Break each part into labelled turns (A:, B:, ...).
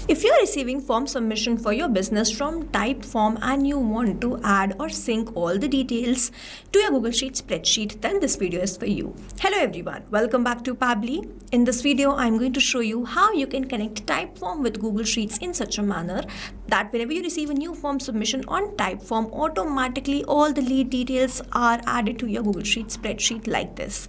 A: If you're receiving form submission for your business from Typeform and you want to add or sync all the details to your Google Sheet spreadsheet, then this video is for you. Hello everyone, welcome back to Pabbly. In this video, I'm going to show you how you can connect Typeform with Google Sheets in such a manner that whenever you receive a new form submission on Typeform, automatically all the lead details are added to your Google Sheet spreadsheet like this.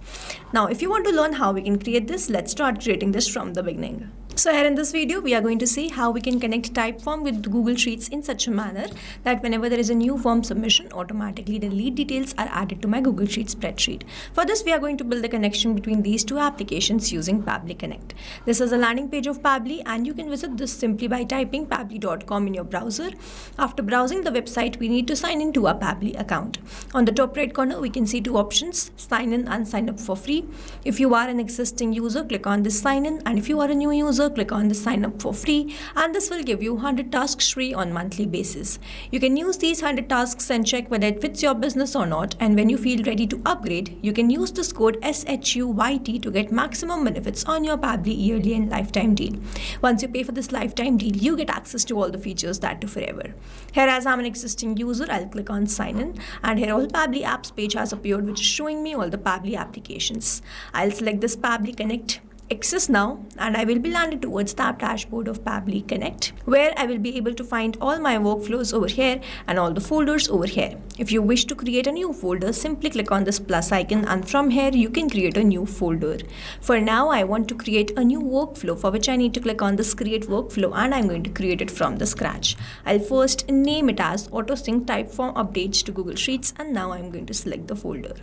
A: Now, if you want to learn how we can create this, let's start creating this from the beginning. So here in this video, we are going to see how we can connect Typeform with Google Sheets in such a manner that whenever there is a new form submission, automatically the lead details are added to my Google Sheets spreadsheet. For this, we are going to build the connection between these two applications using Pabbly Connect. This is a landing page of Pabbly and you can visit this simply by typing pabbly.com in your browser. After browsing the website, we need to sign in to our Pabbly account. On the top right corner, we can see two options, sign in and sign up for free. If you are an existing user, click on this sign in, and if you are a new user, click on the sign up for free, and this will give you 100 tasks free on monthly basis. You can use these 100 tasks and check whether it fits your business or not, and when you feel ready to upgrade, you can use this code SHUYT to get maximum benefits on your Pabbly yearly and lifetime deal. Once you pay for this lifetime deal, you get access to all the features that do forever. Here, as I'm an existing user, I'll click on sign in, and here all Pabbly apps page has appeared, which is showing me all the Pabbly applications. I'll select this Pabbly Connect access now, and I will be landed towards the app dashboard of Pabbly Connect, where I will be able to find all my workflows over here and all the folders over here. If you wish to create a new folder, simply click on this plus icon, and from here you can create a new folder. For now, I want to create a new workflow, for which I need to click on this create workflow, and I'm going to create it from the scratch. I'll first name it as auto sync Typeform updates to Google Sheets, and now I'm going to select the folder.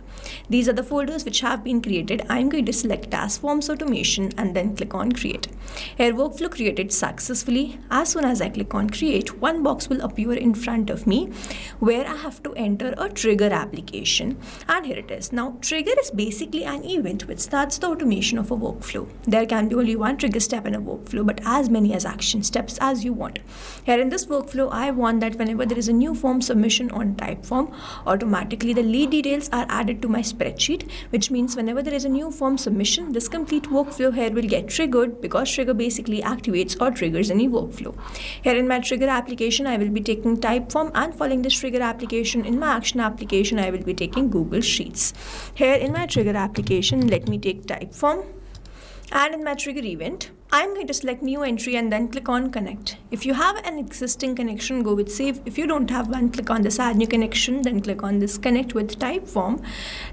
A: These are the folders which have been created. I'm going to select as forms automation and then click on create. Here, workflow created successfully. As soon as I click on create, one box will appear in front of me where I have to enter a trigger application, and here it is. Now, trigger is basically an event which starts the automation of a workflow. There can be only one trigger step in a workflow, but as many as action steps as you want. Here in this workflow, I want that whenever there is a new form submission on Typeform, automatically the lead details are added to my spreadsheet, which means whenever there is a new form submission, this complete workflow here will get triggered, because trigger basically activates or triggers any workflow. Here in my trigger application, I will be taking Typeform, and following this trigger application, in my action application, I will be taking Google Sheets. Here in my trigger application, let me take Typeform, and in my trigger event, I'm going to select new entry and then click on connect. If you have an existing connection, go with save. If you don't have one, click on this add new connection, then click on this connect with Typeform.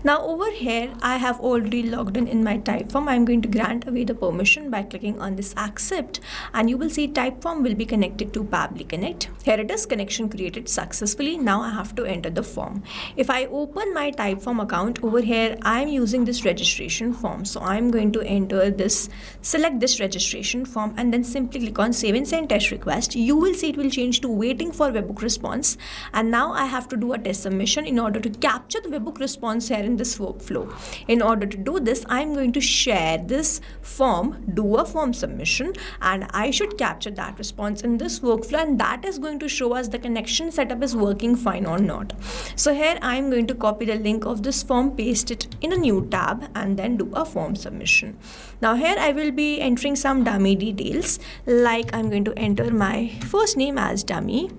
A: Now over here, I have already logged in my Typeform. I'm going to grant away the permission by clicking on this accept, and you will see Typeform will be connected to Pabbly Connect. Here it is, connection created successfully. Now I have to enter the form. If I open my Typeform account over here, I'm using this registration form. So I'm going to enter this, select this registration form, and then simply click on save and send test request. You will see it will change to waiting for webhook response, and now I have to do a test submission in order to capture the webhook response here in this workflow. In order to do this, I'm going to share this form, do a form submission, and I should capture that response in this workflow, and that is going to show us the connection setup is working fine or not. So here I'm going to copy the link of this form, paste it in a new tab, and then do a form submission. Now here I will be entering some dummy details, like I'm going to enter my first name as dummy,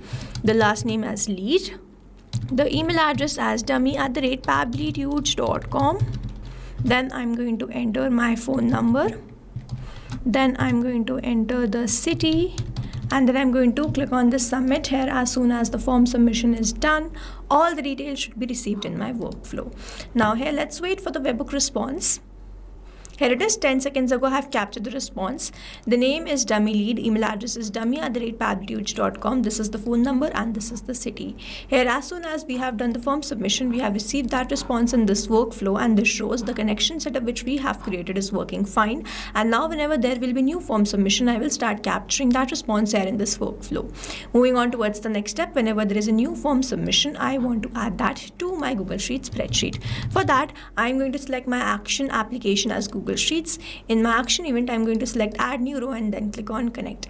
A: the last name as lead, the email address as dummy@pabblytudes.com. Then I'm going to enter my phone number. Then I'm going to enter the city, and then I'm going to click on this submit. Here, as soon as the form submission is done, all the details should be received in my workflow. Now here, let's wait for the webhook response. Here it is, 10 seconds ago I have captured the response. The name is dummy lead, email address is dummy@pabblytudes.com. This is the phone number, and this is the city. Here, as soon as we have done the form submission, we have received that response in this workflow, and this shows the connection setup which we have created is working fine. And now whenever there will be new form submission, I will start capturing that response here in this workflow. Moving on towards the next step, whenever there is a new form submission, I want to add that to my Google Sheet spreadsheet. For that, I'm going to select my action application as Google Google Sheets. In my action event, I'm going to select add new row and then click on connect.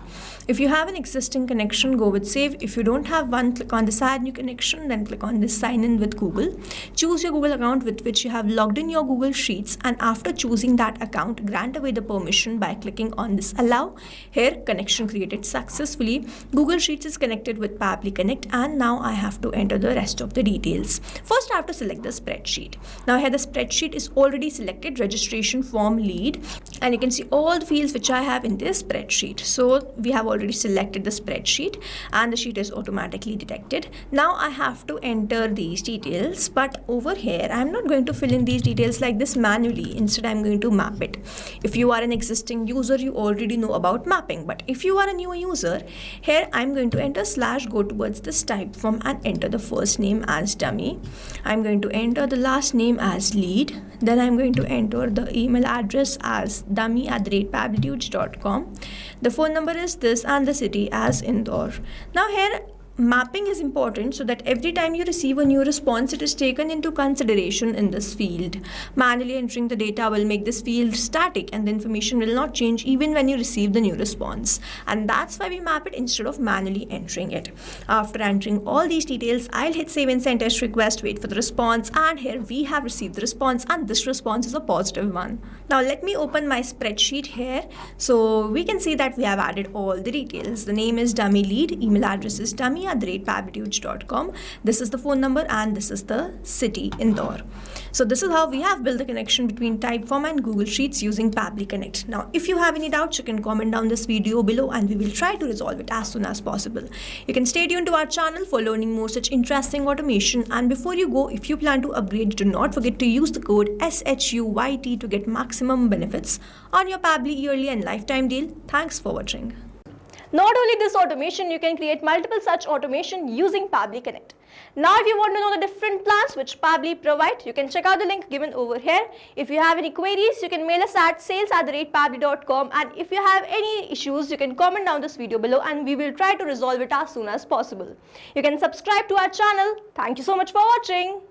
A: If you have an existing connection, go with save. If you don't have one, click on this add new connection, then click on this sign in with Google. Choose your Google account with which you have logged in your Google Sheets, and after choosing that account, grant away the permission by clicking on this allow. Here, connection created successfully. Google Sheets is connected with Pabbly Connect, and now I have to enter the rest of the details. First, I have to select the spreadsheet. Now here the spreadsheet is already selected, registration form lead, and you can see all the fields which I have in this spreadsheet. So we have already selected the spreadsheet and the sheet is automatically detected. Now I have to enter these details, but over here I'm not going to fill in these details like this manually. Instead, I'm going to map it. If you are an existing user, you already know about mapping, but if you are a new user, here I'm going to enter / go towards this Typeform and enter the first name as dummy. I'm going to enter the last name as lead. Then I'm going to enter the email address as dummy@pabblytudes.com. The phone number is this and the city as Indore. Now here mapping is important so that every time you receive a new response, it is taken into consideration in this field. Manually entering the data will make this field static and the information will not change even when you receive the new response. And that's why we map it instead of manually entering it. After entering all these details, I'll hit save and send test request, wait for the response, and here we have received the response, and this response is a positive one. Now let me open my spreadsheet here. So we can see that we have added all the details. The name is dummy lead, email address is dummy@pabblytudes.com. This is the phone number and this is the city, Indore. So this is how we have built the connection between Typeform and Google Sheets using Pabbly Connect. Now, if you have any doubts, you can comment down this video below and we will try to resolve it as soon as possible. You can stay tuned to our channel for learning more such interesting automation. And before you go, if you plan to upgrade, do not forget to use the code SHUYT to get maximum benefits on your Pabbly yearly and lifetime deal. Thanks for watching.
B: Not only this automation, you can create multiple such automation using Pabbly Connect. Now, if you want to know the different plans which Pabbly provide, you can check out the link given over here. If you have any queries, you can mail us at sales@pabbly.com, and if you have any issues, you can comment down this video below and we will try to resolve it as soon as possible. You can subscribe to our channel. Thank you so much for watching.